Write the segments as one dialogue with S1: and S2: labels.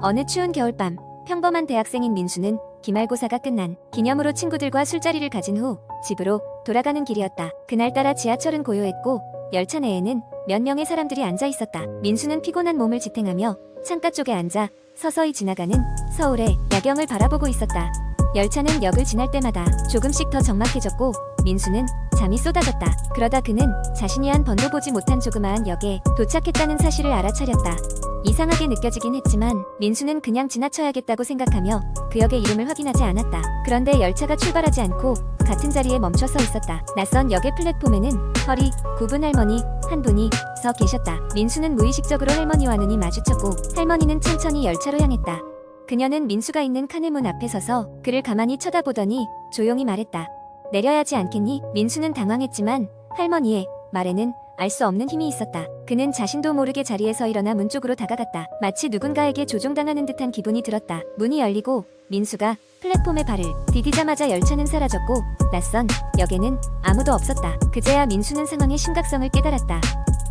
S1: 어느 추운 겨울밤, 평범한 대학생인 민수는 기말고사가 끝난 기념으로 친구들과 술자리를 가진 후 집으로 돌아가는 길이었다. 그날따라 지하철은 고요했고 열차 내에는 몇 명의 사람들이 앉아 있었다. 민수는 피곤한 몸을 지탱하며 창가 쪽에 앉아 서서히 지나가는 서울의 야경을 바라보고 있었다. 열차는 역을 지날 때마다 조금씩 더 적막해졌고 민수는 잠이 쏟아졌다. 그러다 그는 자신이 한 번도 보지 못한 조그마한 역에 도착했다는 사실을 알아차렸다. 이상하게 느껴지긴 했지만 민수는 그냥 지나쳐야겠다고 생각하며 그 역의 이름을 확인하지 않았다. 그런데 열차가 출발하지 않고 같은 자리에 멈춰 서 있었다. 낯선 역의 플랫폼에는 허리 굽은 할머니 한 분이 서 계셨다. 민수는 무의식적으로 할머니와 눈이 마주쳤고 할머니는 천천히 열차로 향했다. 그녀는 민수가 있는 칸의 문 앞에 서서 그를 가만히 쳐다보더니 조용히 말했다. 내려야지 않겠니? 민수는 당황했지만 할머니의 말에는 알 수 없는 힘이 있었다. 그는 자신도 모르게 자리에서 일어나 문 쪽으로 다가갔다. 마치 누군가에게 조종당하는 듯한 기분이 들었다. 문이 열리고 민수가 플랫폼에 발을 디디자마자 열차는 사라졌고 낯선 역에는 아무도 없었다. 그제야 민수는 상황의 심각성을 깨달았다.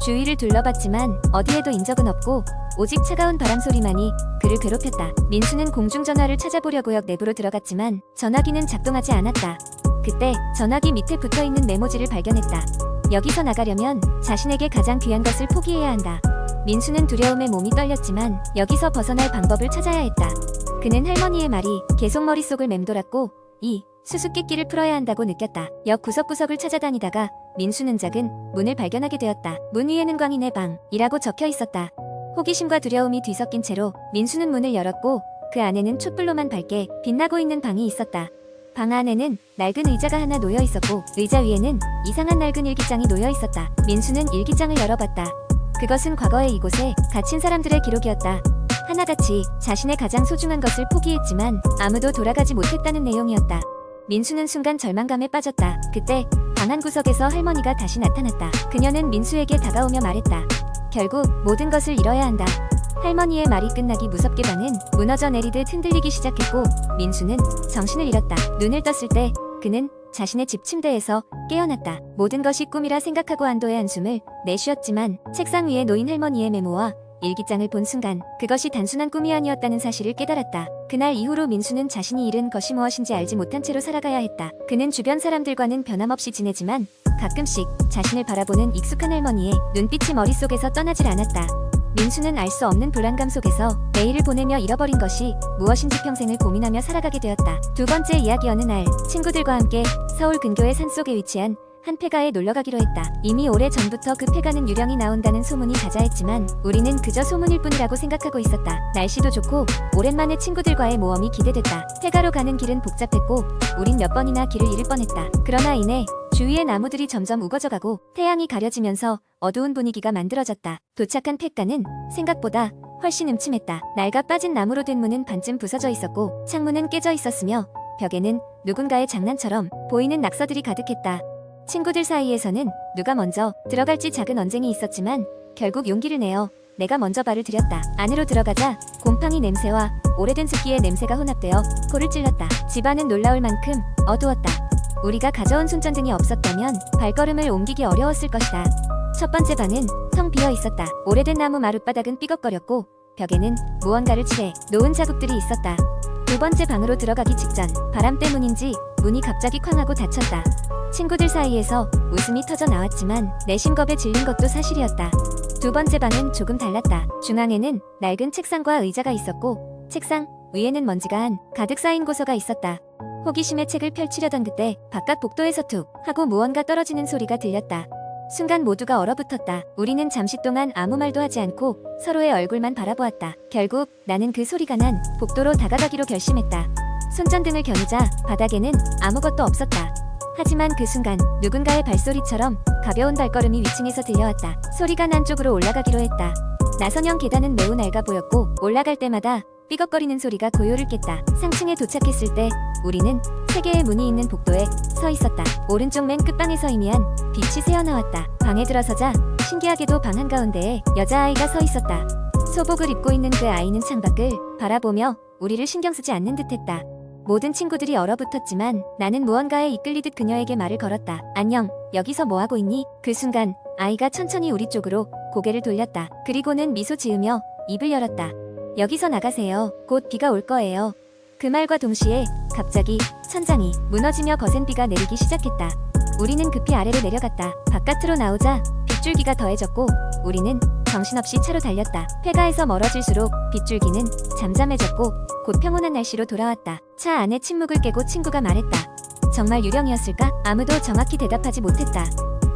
S1: 주위를 둘러봤지만 어디에도 인적은 없고 오직 차가운 바람 소리만이 그를 괴롭혔다. 민수는 공중전화를 찾아보려고 역 내부로 들어갔지만 전화기는 작동하지 않았다. 그때 전화기 밑에 붙어있는 메모지를 발견했다. 여기서 나가려면 자신에게 가장 귀한 것을 포기해야 한다. 민수는 두려움에 몸이 떨렸지만 여기서 벗어날 방법을 찾아야 했다. 그는 할머니의 말이 계속 머릿속을 맴돌았고 이 수수께끼를 풀어야 한다고 느꼈다. 역 구석구석을 찾아다니다가 민수는 작은 문을 발견하게 되었다. 문 위에는 광인의 방이라고 적혀 있었다. 호기심과 두려움이 뒤섞인 채로 민수는 문을 열었고 그 안에는 촛불로만 밝게 빛나고 있는 방이 있었다. 방 안에는 낡은 의자가 하나 놓여 있었고 의자 위에는 이상한 낡은 일기장이 놓여 있었다. 민수는 일기장을 열어봤다. 그것은 과거에 이곳에 갇힌 사람들의 기록이었다. 하나같이 자신의 가장 소중한 것을 포기했지만 아무도 돌아가지 못했다는 내용이었다. 민수는 순간 절망감에 빠졌다. 그때 방 한 구석에서 할머니가 다시 나타났다. 그녀는 민수에게 다가오며 말했다. 결국 모든 것을 잃어야 한다. 할머니의 말이 끝나기 무섭게 방은 무너져 내리듯 흔들리기 시작했고 민수는 정신을 잃었다. 눈을 떴을 때 그는 자신의 집 침대에서 깨어났다. 모든 것이 꿈이라 생각하고 안도의 한숨을 내쉬었지만 책상 위에 놓인 할머니의 메모와 일기장을 본 순간 그것이 단순한 꿈이 아니었다는 사실을 깨달았다. 그날 이후로 민수는 자신이 잃은 것이 무엇인지 알지 못한 채로 살아가야 했다. 그는 주변 사람들과는 변함없이 지내지만 가끔씩 자신을 바라보는 익숙한 할머니의 눈빛이 머릿속에서 떠나질 않았다. 민수는 알 수 없는 불안감 속에서 매일을 보내며 잃어버린 것이 무엇인지 평생을 고민하며 살아가게 되었다. 두 번째 이야기. 어느 날 친구들과 함께 서울 근교의 산속에 위치한 한 폐가에 놀러가기로 했다. 이미 오래 전부터 그 폐가는 유령이 나온다는 소문이 자자했지만 우리는 그저 소문일 뿐이라고 생각하고 있었다. 날씨도 좋고 오랜만에 친구들과의 모험이 기대됐다. 폐가로 가는 길은 복잡했고 우린 몇 번이나 길을 잃을 뻔했다. 그러나 이내 주위의 나무들이 점점 우거져가고 태양이 가려지면서 어두운 분위기가 만들어졌다. 도착한 폐가는 생각보다 훨씬 음침했다. 낡아 빠진 나무로 된 문은 반쯤 부서져 있었고 창문은 깨져 있었으며 벽에는 누군가의 장난처럼 보이는 낙서들이 가득했다. 친구들 사이에서는 누가 먼저 들어갈지 작은 언쟁이 있었지만 결국 용기를 내어 내가 먼저 발을 들였다. 안으로 들어가자 곰팡이 냄새와 오래된 습기의 냄새가 혼합되어 코를 찔렀다. 집안은 놀라울 만큼 어두웠다. 우리가 가져온 손전등이 없었다면 발걸음을 옮기기 어려웠을 것이다. 첫 번째 방은 텅 비어 있었다. 오래된 나무 마룻바닥은 삐걱거렸고 벽에는 무언가를 칠해 놓은 자국들이 있었다. 두 번째 방으로 들어가기 직전 바람 때문인지 문이 갑자기 쾅 하고 닫혔다. 친구들 사이에서 웃음이 터져 나왔지만 내심겁에 질린 것도 사실이었다. 두 번째 방은 조금 달랐다. 중앙에는 낡은 책상과 의자가 있었고 책상 위에는 먼지가 한 가득 쌓인 고서가 있었다. 호기심에 책을 펼치려던 그때 바깥 복도에서 툭 하고 무언가 떨어지는 소리가 들렸다. 순간 모두가 얼어붙었다. 우리는 잠시 동안 아무 말도 하지 않고 서로의 얼굴만 바라보았다. 결국 나는 그 소리가 난 복도로 다가가기로 결심했다. 손전등을 겨누자 바닥에는 아무것도 없었다. 하지만 그 순간 누군가의 발소리처럼 가벼운 발걸음이 위층에서 들려왔다. 소리가 난 쪽으로 올라가기로 했다. 나선형 계단은 매우 낡아 보였고 올라갈 때마다 삐걱거리는 소리가 고요를 깼다. 상층에 도착했을 때 우리는 세 개의 문이 있는 복도에 서 있었다. 오른쪽 맨 끝방에서 희미한 빛이 새어나왔다. 방에 들어서자 신기하게도 방 한가운데에 여자아이가 서 있었다. 소복을 입고 있는 그 아이는 창밖을 바라보며 우리를 신경 쓰지 않는 듯했다. 모든 친구들이 얼어붙었지만 나는 무언가에 이끌리듯 그녀에게 말을 걸었다. 안녕, 여기서 뭐하고 있니? 그 순간 아이가 천천히 우리 쪽으로 고개를 돌렸다. 그리고는 미소 지으며 입을 열었다. 여기서 나가세요. 곧 비가 올 거예요. 그 말과 동시에 갑자기 천장이 무너지며 거센 비가 내리기 시작했다. 우리는 급히 아래로 내려갔다. 바깥으로 나오자 빗줄기가 더해졌고 우리는 정신없이 차로 달렸다. 폐가에서 멀어질수록 빗줄기는 잠잠해졌고 곧 평온한 날씨로 돌아왔다. 차 안에 침묵을 깨고 친구가 말했다. 정말 유령이었을까? 아무도 정확히 대답하지 못했다.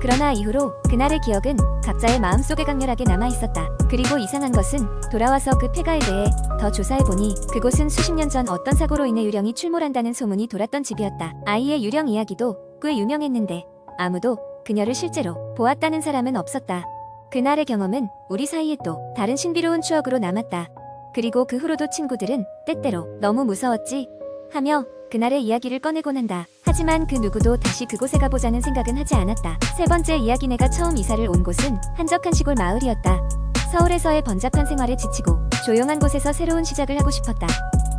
S1: 그러나 이후로 그날의 기억은 각자의 마음속에 강렬하게 남아있었다. 그리고 이상한 것은 돌아와서 그 폐가에 대해 더 조사해보니 그곳은 수십 년 전 어떤 사고로 인해 유령이 출몰한다는 소문이 돌았던 집이었다. 아이의 유령 이야기도 꽤 유명했는데 아무도 그녀를 실제로 보았다는 사람은 없었다. 그날의 경험은 우리 사이에 또 다른 신비로운 추억으로 남았다. 그리고 그 후로도 친구들은 때때로 너무 무서웠지 하며 그날의 이야기를 꺼내곤 한다. 하지만 그 누구도 다시 그곳에 가보자는 생각은 하지 않았다. 세 번째 이야기, 내가 처음 이사를 온 곳은 한적한 시골 마을이었다. 서울에서의 번잡한 생활에 지치고 조용한 곳에서 새로운 시작을 하고 싶었다.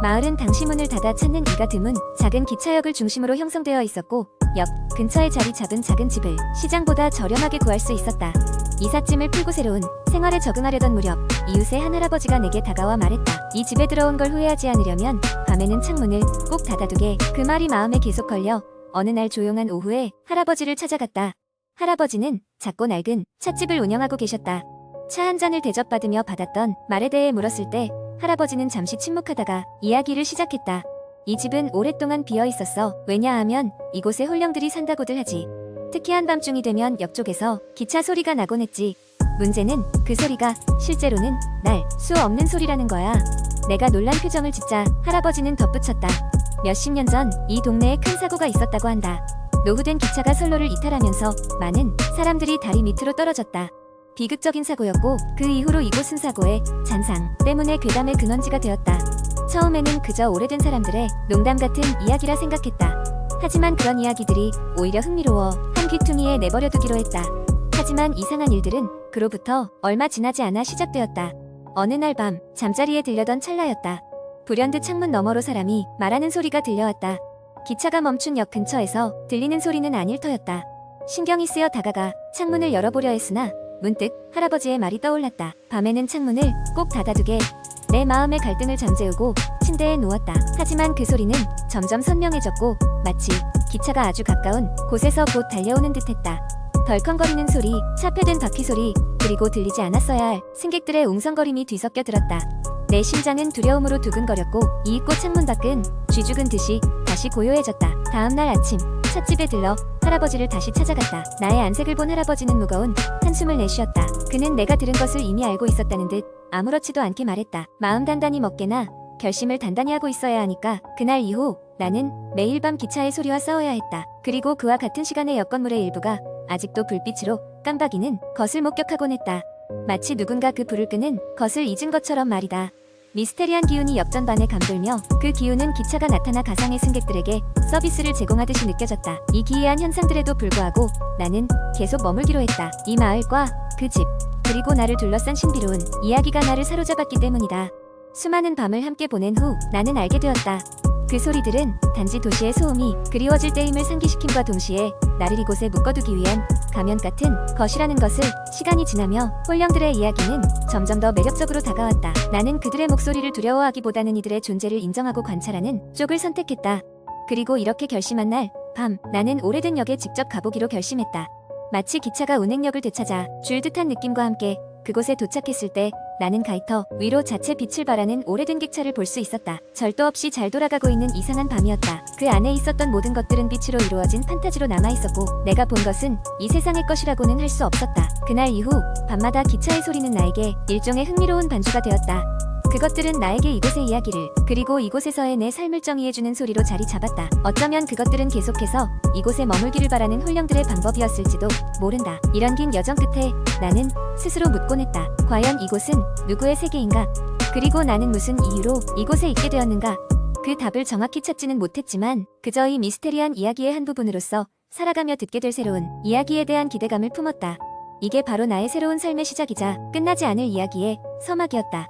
S1: 마을은 당시 문을 닫아 찾는 이가 드문 작은 기차역을 중심으로 형성되어 있었고 역 근처에 자리 잡은 작은 집을 시장보다 저렴하게 구할 수 있었다. 이삿짐을 풀고 새로운 생활에 적응하려던 무렵 이웃의 한 할아버지가 내게 다가와 말했다. 이 집에 들어온 걸 후회하지 않으려면 밤에는 창문을 꼭 닫아두게. 그 말이 마음에 계속 걸려 어느 날 조용한 오후에 할아버지를 찾아갔다. 할아버지는 작고 낡은 찻집을 운영하고 계셨다. 차 한 잔을 대접받으며 받았던 말에 대해 물었을 때 할아버지는 잠시 침묵하다가 이야기를 시작했다. 이 집은 오랫동안 비어 있었어. 왜냐하면 이곳에 홀령들이 산다고들 하지. 특히 한밤중이 되면 역 쪽에서 기차 소리가 나곤 했지. 문제는 그 소리가 실제로는 날 수 없는 소리라는 거야. 내가 놀란 표정을 짓자 할아버지는 덧붙였다. 몇십 년 전 이 동네에 큰 사고가 있었다고 한다. 노후된 기차가 선로를 이탈하면서 많은 사람들이 다리 밑으로 떨어졌다. 비극적인 사고였고 그 이후로 이곳은 사고의 잔상 때문에 괴담의 근원지가 되었다. 처음에는 그저 오래된 사람들의 농담 같은 이야기라 생각했다. 하지만 그런 이야기들이 오히려 흥미로워 한 귀퉁이에 내버려두기로 했다. 하지만 이상한 일들은 그로부터 얼마 지나지 않아 시작되었다. 어느 날 밤 잠자리에 들려던 찰나였다. 불현듯 창문 너머로 사람이 말하는 소리가 들려왔다. 기차가 멈춘 역 근처에서 들리는 소리는 아닐 터였다. 신경이 쓰여 다가가 창문을 열어보려 했으나 문득 할아버지의 말이 떠올랐다. 밤에는 창문을 꼭 닫아두게. 내 마음의 갈등을 잠재우고 침대에 누웠다. 하지만 그 소리는 점점 선명해졌고 마치 기차가 아주 가까운 곳에서 곧 달려오는 듯했다. 덜컹거리는 소리, 차폐된 바퀴 소리, 그리고 들리지 않았어야 할 승객들의 웅성거림이 뒤섞여 들었다. 내 심장은 두려움으로 두근거렸고 이윽고 창문 밖은 쥐죽은 듯이 다시 고요해졌다. 다음날 아침 찻집에 들러 할아버지를 다시 찾아갔다. 나의 안색을 본 할아버지는 무거운 한숨을 내쉬었다. 그는 내가 들은 것을 이미 알고 있었다는 듯 아무렇지도 않게 말했다. 마음 단단히 먹게나 결심을 단단히 하고 있어야 하니까. 그날 이후 나는 매일 밤 기차의 소리와 싸워야 했다. 그리고 그와 같은 시간에 역 건물의 일부가 아직도 불빛으로 깜박이는 것을 목격하곤 했다. 마치 누군가 그 불을 끄는 것을 잊은 것처럼 말이다. 미스테리한 기운이 역전반에 감돌며 그 기운은 기차가 나타나 가상의 승객들에게 서비스를 제공하듯이 느껴졌다. 이 기이한 현상들에도 불구하고 나는 계속 머물기로 했다. 이 마을과 그 집, 그리고 나를 둘러싼 신비로운 이야기가 나를 사로잡았기 때문이다. 수많은 밤을 함께 보낸 후 나는 알게 되었다. 그 소리들은 단지 도시의 소음이 그리워질 때임을 상기시킴과 동시에 나를 이곳에 묶어두기 위한 가면 같은 것이라는 것을. 시간이 지나며 홀령들의 이야기는 점점 더 매력적으로 다가왔다. 나는 그들의 목소리를 두려워하기보다는 이들의 존재를 인정하고 관찰하는 쪽을 선택했다. 그리고 이렇게 결심한 날 밤 나는 오래된 역에 직접 가보기로 결심했다. 마치 기차가 운행역을 되찾아 줄 듯한 느낌과 함께 그곳에 도착했을 때 나는 가이터 위로 자체 빛을 발하는 오래된 객차를 볼 수 있었다. 절도 없이 잘 돌아가고 있는 이상한 밤이었다. 그 안에 있었던 모든 것들은 빛으로 이루어진 판타지로 남아있었고 내가 본 것은 이 세상의 것이라고는 할 수 없었다. 그날 이후 밤마다 기차의 소리는 나에게 일종의 흥미로운 반주가 되었다. 그것들은 나에게 이곳의 이야기를, 그리고 이곳에서의 내 삶을 정의해주는 소리로 자리 잡았다. 어쩌면 그것들은 계속해서 이곳에 머물기를 바라는 홀령들의 방법이었을지도 모른다. 이런 긴 여정 끝에 나는 스스로 묻곤 했다. 과연 이곳은 누구의 세계인가? 그리고 나는 무슨 이유로 이곳에 있게 되었는가? 그 답을 정확히 찾지는 못했지만 그저 이 미스테리한 이야기의 한 부분으로서 살아가며 듣게 될 새로운 이야기에 대한 기대감을 품었다. 이게 바로 나의 새로운 삶의 시작이자 끝나지 않을 이야기의 서막이었다.